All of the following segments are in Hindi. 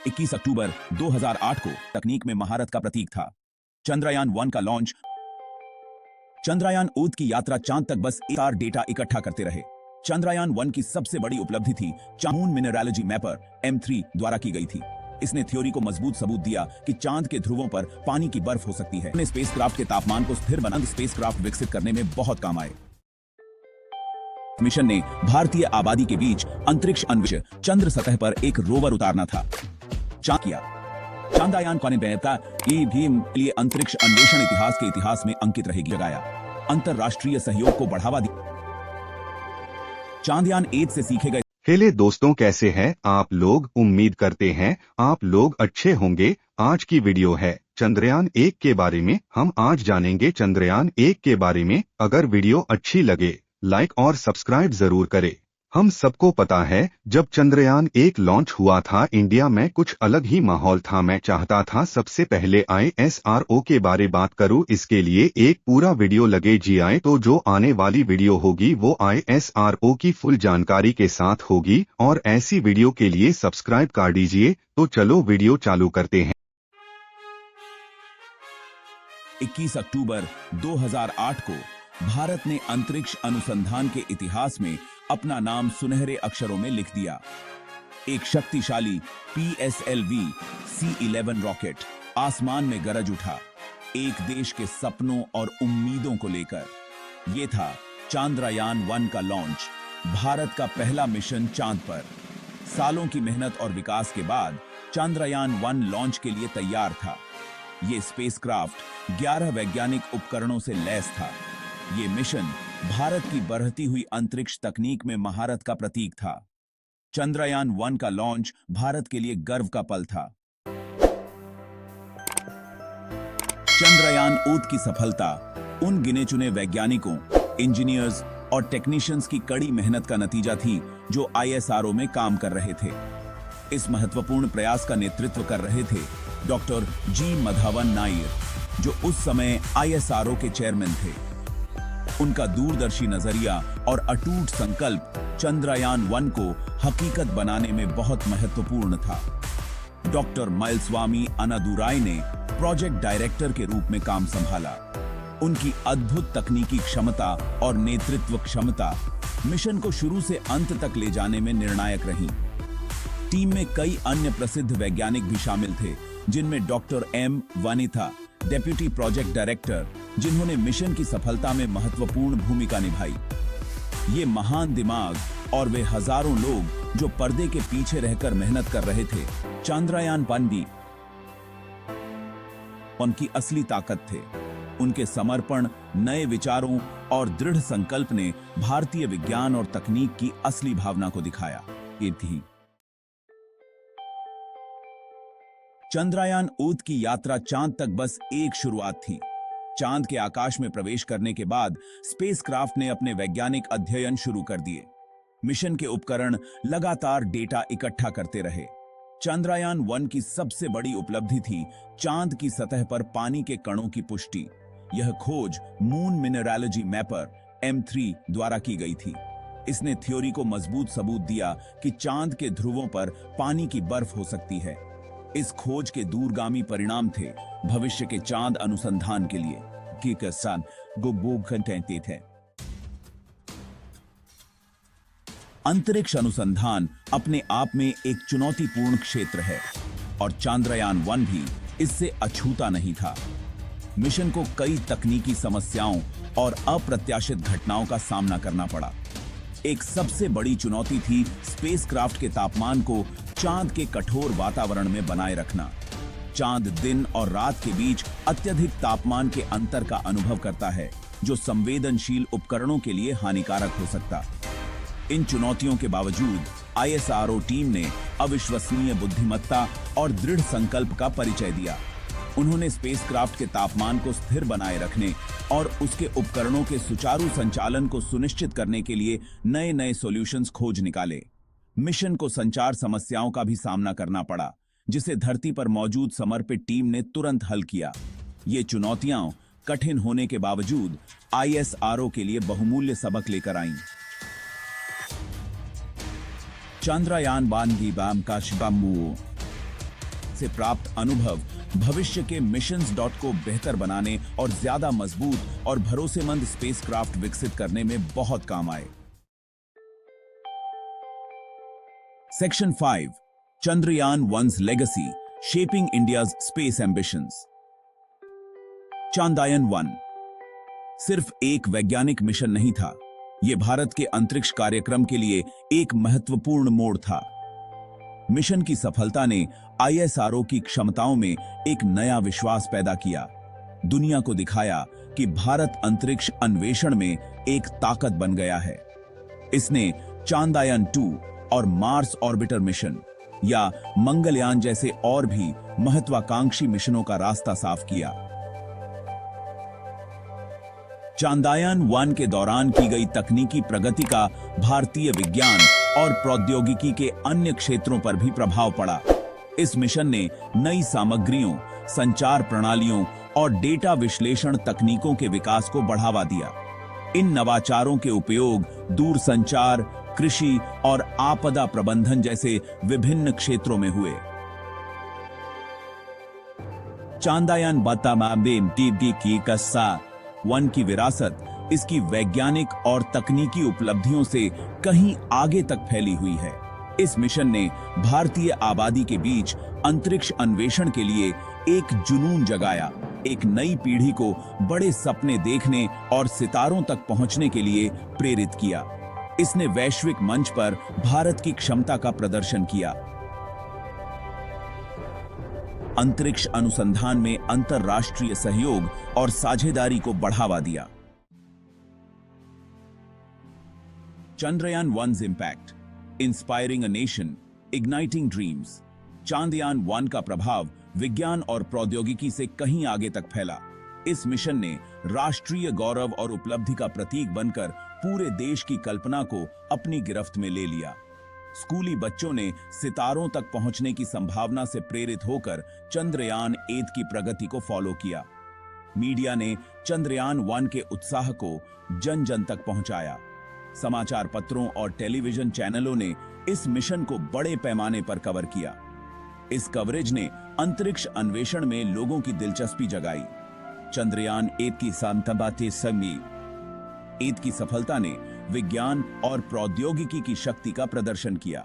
21 अक्टूबर 2008 को तकनीक में महारत का प्रतीक था। चंद्रयान 1 का लॉन्च। चंद्रयान ओद की यात्रा चांद तक बस एक बार डेटा इकट्ठा करते रहे। चंद्रयान 1 की सबसे बड़ी उपलब्धि थी मून मिनरलॉजी मैपर M3 द्वारा की गई थी। इसने थ्योरी को मजबूत सबूत दिया कि चांद के ध्रुवों पर पानी की बर्फ हो सकती है। स्पेसक्राफ्ट के तापमान को स्थिर बनाकर स्पेसक्राफ्ट विकसित करने में बहुत काम आए। मिशन ने भारतीय आबादी के बीच अंतरिक्ष अन्वेषण चंद्र सतह पर एक रोवर उतारना था। चांद्रयान का ये भी अंतरिक्ष अन्वेषण इतिहास में अंकित रहेगी। लगाया अंतरराष्ट्रीय सहयोग को बढ़ावा दिया। चांद्रयान 1 से सीखे गए। हेले दोस्तों, कैसे हैं आप लोग? उम्मीद करते हैं आप लोग अच्छे होंगे। आज की वीडियो है चंद्रयान 1 के बारे में। हम आज जानेंगे चंद्रयान 1 के बारे में। अगर वीडियो अच्छी लगे लाइक और सब्सक्राइब जरूर करें। हम सबको पता है जब चंद्रयान 1 लॉन्च हुआ था इंडिया में कुछ अलग ही माहौल था। मैं चाहता था सबसे पहले ISRO के बारे बात करूं, इसके लिए एक पूरा वीडियो लगे जी। तो जो आने वाली वीडियो होगी वो ISRO की फुल जानकारी के साथ होगी और ऐसी वीडियो के लिए सब्सक्राइब कर दीजिए। तो चलो वीडियो चालू करते हैं। 21 अक्टूबर 2008 को भारत ने अंतरिक्ष अनुसंधान के इतिहास में अपना नाम सुनहरे अक्षरों में लिख दिया। एक शक्तिशाली PSLV C-11 रॉकेट आसमान में गरज उठा, एक देश के सपनों और उम्मीदों को लेकर। यह था चंद्रयान 1 का लॉन्च, भारत का पहला मिशन चांद पर। सालों की मेहनत और विकास के बाद चंद्रयान 1 लॉन्च के लिए तैयार था। यह स्पेसक्राफ्ट 11 वैज्ञानिक उपकरणों से लैस था। ये मिशन भारत की बढ़ती हुई अंतरिक्ष तकनीक में महारत का प्रतीक था। चंद्रयान 1 का लॉन्च भारत के लिए गर्व का पल था। चंद्रयान ओद की सफलता उन गिने चुने वैज्ञानिकों, इंजीनियर्स और टेक्नीशियंस की कड़ी मेहनत का नतीजा थी जो ISRO में काम कर रहे थे। इस महत्वपूर्ण प्रयास का नेतृत्व कर रहे थे डॉक्टर G माधवन नायर, जो उस समय ISRO के चेयरमैन थे। उनका दूरदर्शी नजरिया और अटूट संकल्प चंद्रयान 1 को हकीकत बनाने में बहुत महत्वपूर्ण था। डॉक्टर माइल्स्वामी अन्नादुराई ने प्रोजेक्ट डायरेक्टर के रूप में काम संभाला। उनकी अद्भुत तकनीकी क्षमता और नेतृत्व क्षमता मिशन को शुरू से अंत तक ले जाने में निर्णायक रही। टीम में कई अन्य प्रसिद्ध वैज्ञानिक भी शामिल थे, जिनमें doctor M Vanitha, deputy project director, जिन्होंने मिशन की सफलता में महत्वपूर्ण भूमिका निभाई। ये महान दिमाग और वे हजारों लोग जो पर्दे के पीछे रहकर मेहनत कर रहे थे, चंद्रयान 1 भी उनकी असली ताकत थे। उनके समर्पण, नए विचारों और दृढ़ संकल्प ने भारतीय विज्ञान और तकनीक की असली भावना को दिखाया। ये थी चंद्रयान ओद की यात्रा चांद तक बस एक शुरुआत थी। चांद के आकाश में प्रवेश करने के बाद स्पेसक्राफ्ट ने अपने वैज्ञानिक अध्ययन शुरू कर दिए। मिशन के उपकरण लगातार डेटा इकट्ठा करते रहे। चंद्रयान 1 की सबसे बड़ी उपलब्धि थी चांद की सतह पर पानी के कणों की पुष्टि। यह खोज मून मिनरलॉजी मैपर M3 द्वारा की गई थी। इसने थ्योरी को मजबूत सबूत दिया कि चांद के ध्रुवों पर पानी की बर्फ हो सकती है। इस खोज के दूरगामी परिणाम थे भविष्य के चांद अनुसंधान के लिए कि किसान थे। अंतरिक्ष अनुसंधान अपने आप में एक चुनौतीपूर्ण क्षेत्र है और चंद्रयान 1 भी इससे अछूता नहीं था। मिशन को कई तकनीकी समस्याओं और अप्रत्याशित घटनाओं का सामना करना पड़ा। एक सबसे बड़ी चुनौती थी स्पेसक्राफ्ट के तापमान को चांद के कठोर वातावरण में बनाए रखना। चांद दिन और रात के बीच अत्यधिक तापमान के अंतर का अनुभव करता है, जो संवेदनशील उपकरणों के लिए हानिकारक हो सकता। इन चुनौतियों के बावजूद ISRO टीम ने अविश्वसनीय बुद्धिमत्ता और दृढ़ संकल्प का परिचय दिया। उन्होंने स्पेसक्राफ्ट के तापमान को स्थिर बनाए रखने और उसके उपकरणों के सुचारू संचालन को सुनिश्चित करने के लिए नए नए सॉल्यूशंस खोज निकाले। मिशन को संचार समस्याओं का भी सामना करना पड़ा, जिसे धरती पर मौजूद समर्पित टीम ने तुरंत हल किया। ये चुनौतियां कठिन होने के बावजूद ISRO के लिए बहुमूल्य सबक लेकर आईं। चंद्रयान 1 की से प्राप्त अनुभव भविष्य के मिशंस को बेहतर बनाने और ज्यादा मजबूत और भरोसेमंद स्पेसक्राफ्ट विकसित करने में बहुत काम आए। Section 5 Chandrayaan 1's legacy shaping India's space ambitions. Chandrayaan 1 सिर्फ एक वैज्ञानिक मिशन नहीं था, यह भारत के अंतरिक्ष कार्यक्रम के लिए एक महत्वपूर्ण मोड़ था। मिशन की सफलता ने ISRO की क्षमताओं में एक नया विश्वास पैदा किया, दुनिया को दिखाया कि भारत अंतरिक्ष अन्वेषण में एक ताकत बन गया है। इसने चांद्रयान 2 और मार्स ऑर्बिटर मिशन या मंगलयान जैसे और भी महत्वाकांक्षी मिशनों का रास्ता साफ किया। चांद्रयान 1 के दौरान की गई तकनीकी प्रगति का भारतीय विज्ञान और प्रौद्योगिकी के अन्य क्षेत्रों पर भी प्रभाव पड़ा। इस मिशन ने नई सामग्रियों, संचार प्रणालियों और डेटा विश्लेषण तकनीकों के विकास को बढ़ावा दिया। इन नवाचारों के उपयोग दूरसंचार, कृषि और आपदा प्रबंधन जैसे विभिन्न क्षेत्रों में हुए। चांद्रयान 1 की विरासत इसकी वैज्ञानिक और तकनीकी उपलब्धियों से कहीं आगे तक फैली हुई है। इस मिशन ने भारतीय आबादी के बीच अंतरिक्ष अन्वेषण के लिए एक जुनून जगाया, एक नई पीढ़ी को बड़े सपने देखने और सितारों तक पहुंचने के लिए प्रेरित किया। इसने वैश्विक मंच पर भारत की क्षमता का प्रदर्शन किया। अंतरिक्ष अनुसंधान में अंतरराष्ट्रीय सहयोग और साझेदारी को बढ़ावा दिया। Chandrayaan 1's impact, inspiring a nation, igniting dreams. Chandrayaan 1 का प्रभाव विज्ञान और प्रौद्योगिकी से कहीं आगे तक फैला। इस मिशन ने राष्ट्रीय गौरव और उपलब्धि का प्रतीक बनकर पूरे देश की कल्पना को अपनी गिरफ्त में ले लिया। स्कूली बच्चों ने सितारों तक पहुंचने की संभावना से प्रेरित होकर चंद्रयान 1 की प्रगति को फॉलो किया। मीडिया ने चंद्रयान 1 के उत्साह को जन जन तक पहुंचाया। समाचार पत्रों और टेलीविजन चैनलों ने इस मिशन को बड़े पैमाने पर कवर किया। इस कवरेज ने अंतरिक्ष अन्वेषण में लोगों की दिलचस्पी जगाई। चंद्रयान 1 की सफलता ने विज्ञान और प्रौद्योगिकी की शक्ति का प्रदर्शन किया।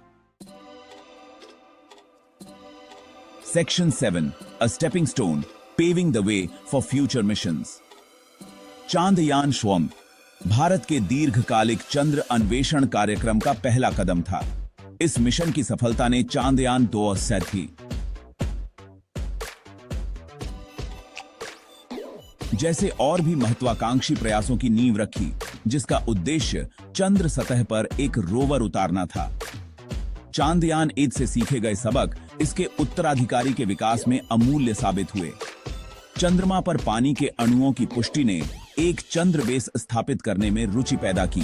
Section 7 a stepping stone paving the way for future missions. Chandrayaan 1 Bharat के दीर्घकालिक चंद्र अन्वेषण कार्यक्रम का पहला कदम था। इस मिशन की सफलता ने चांद्रयान 2 थी, जैसे और भी महत्वाकांक्षी प्रयासों की नींव रखी, जिसका उद्देश्य चंद्र सतह पर एक रोवर उतारना था। चांद्रयान 1 से सीखे गए सबक इसके उत्तराधिकारी के विकास में अमूल्य साबित हुए। चंद्रमा पर पानी के अणुओं की पुष्टि ने एक चंद्र बेस स्थापित करने में रुचि पैदा की।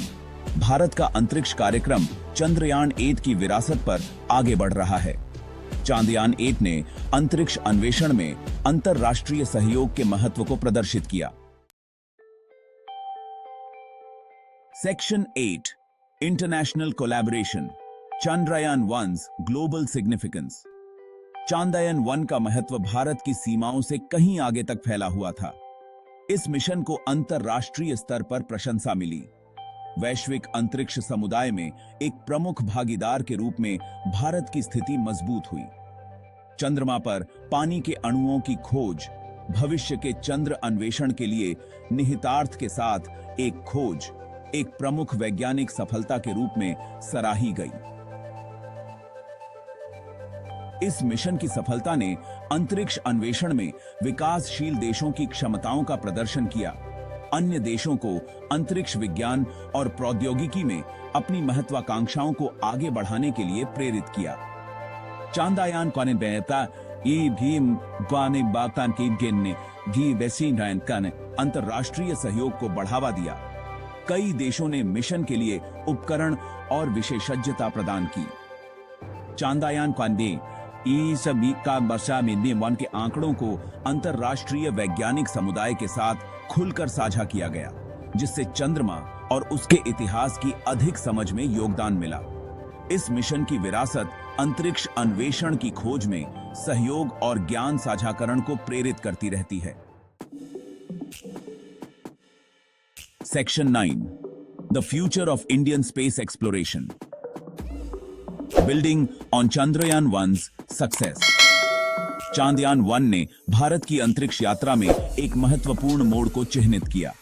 भारत का अंतरिक्ष कार्यक्रम चंद्रयान 1 की विरासत पर आगे बढ़ रहा है। चांद्रयान 1 ने अंतरिक्ष अन्वेषण में अंतरराष्ट्रीय सहयोग के महत्व को प्रदर्शित किया। Section 8 international collaboration, Chandrayaan 1's global significance. Chandrayaan 1 का महत्व भारत की सीमाओं से कहीं आगे तक फैला हुआ था। इस मिशन को अंतरराष्ट्रीय स्तर पर प्रशंसा मिली। वैश्विक अंतरिक्ष समुदाय में एक प्रमुख भागीदार के रूप में भारत की स्थिति मजबूत हुई। चंद्रमा पर पानी के अणुओं की खोज भविष्य के चंद्र अन्वेषण के लिए निहितार्थ के साथ एक खोज, एक प्रमुख वैज्ञानिक सफलता के रूप में सराही गई। इस मिशन की सफलता ने अंतरिक्ष अन्वेषण में विकासशील देशों की क्षमताओं का प्रदर्शन किया, अन्य देशों को अंतरिक्ष विज्ञान और प्रौद्योगिकी में अपनी महत्वाकांक्षाओं को आगे बढ़ाने के लिए प्रेरित किया। चांद्रयान ने अंतरराष्ट्रीय सहयोग को बढ़ावा दिया। कई देशों ने मिशन के लिए उपकरण और विशेषज्ञता प्रदान की। चांद्रयान के आंकड़ों को अंतरराष्ट्रीय वैज्ञानिक समुदाय के साथ खुलकर साझा किया गया, जिससे चंद्रमा और उसके इतिहास की अधिक समझ में योगदान मिला। इस मिशन की विरासत अंतरिक्ष अन्वेषण की खोज में सहयोग और ज्ञान साझाकरण को प्रेरित करती रहती है। Section 9, the future of Indian space exploration, building on Chandrayaan 1's success. Chandrayaan 1 ने भारत की अंतरिक्ष यात्रा में एक महत्वपूर्ण मोड़ को चिह्नित किया।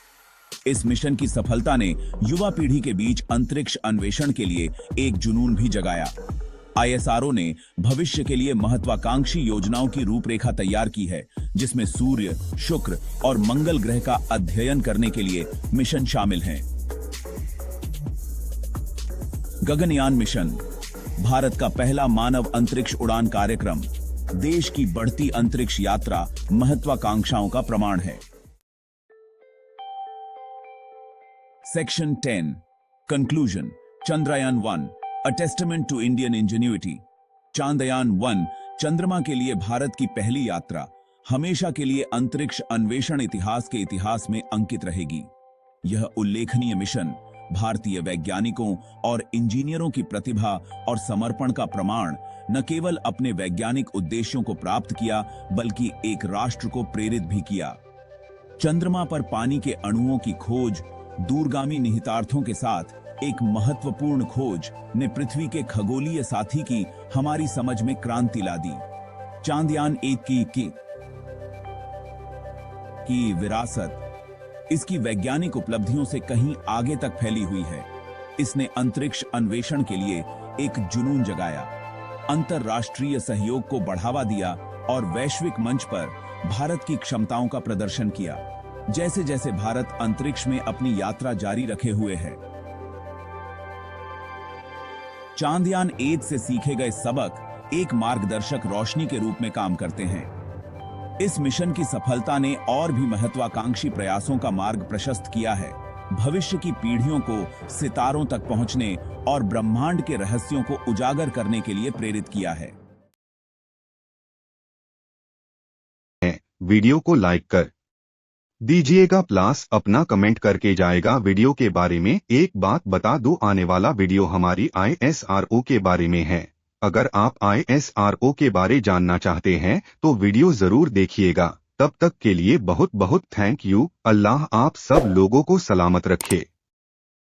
इस मिशन की सफलता ने युवा पीढ़ी के बीच अंतरिक्ष अन्वेषण के लिए एक जुनून भी जगाया। ISRO ने भविष्य के लिए महत्वाकांक्षी योजनाओं की रूपरेखा तैयार की है, जिसमें सूर्य, शुक्र और मंगल ग्रह का अध्ययन करने के लिए मिशन शामिल हैं। गगनयान मिशन, भारत का पहला मानव अंतरिक्ष उड़ान कार्यक्रम, देश की बढ़ती अंतरिक्ष यात्रा महत्वाकांक्षाओं का प्रमाण है। Section 10, conclusion, Chandrayaan 1, a testament to Indian ingenuity. Chandrayaan 1 चंद्रमा के लिए भारत की पहली यात्रा हमेशा के लिए अंतरिक्ष अन्वेषण इतिहास में अंकित रहेगी। यह उल्लेखनीय मिशन भारतीय वैज्ञानिकों और इंजीनियरों की प्रतिभा और समर्पण का प्रमाण न केवल अपने वैज्ञानिक उद्देश्यों को प्राप्त किया, बल्कि एक राष्ट्र को प्रेरित भी किया। चंद्रमा पर पानी के अणुओं की खोज, दूरगामी निहितार्थों के साथ एक महत्वपूर्ण खोज ने पृथ्वी के खगोलीय साथी की हमारी समझ में क्रांति ला दी। चांद्रयान 1 की विरासत इसकी वैज्ञानिक उपलब्धियों से कहीं आगे तक फैली हुई है। इसने अंतरिक्ष अन्वेषण के लिए एक जुनून जगाया, अंतरराष्ट्रीय सहयोग को बढ़ावा दिया और वैश्विक मंच पर भारत की क्षमताओं का प्रदर्शन किया। जैसे जैसे भारत अंतरिक्ष में अपनी यात्रा जारी रखे हुए है, चांद्रयान 1 से सीखे गए सबक एक मार्गदर्शक रोशनी के रूप में काम करते हैं। इस मिशन की सफलता ने और भी महत्वाकांक्षी प्रयासों का मार्ग प्रशस्त किया है, भविष्य की पीढ़ियों को सितारों तक पहुंचने और ब्रह्मांड के रहस्यों को उजागर करने के लिए प्रेरित किया है। वीडियो को लाइक कर दीजिएगा, प्लस अपना कमेंट करके जाएगा। वीडियो के बारे में एक बात बता दूं, आने वाला वीडियो हमारी ISRO के बारे में है। अगर आप ISRO के बारे जानना चाहते हैं तो वीडियो जरूर देखिएगा। तब तक के लिए बहुत बहुत थैंक यू। अल्लाह आप सब लोगों को सलामत रखे।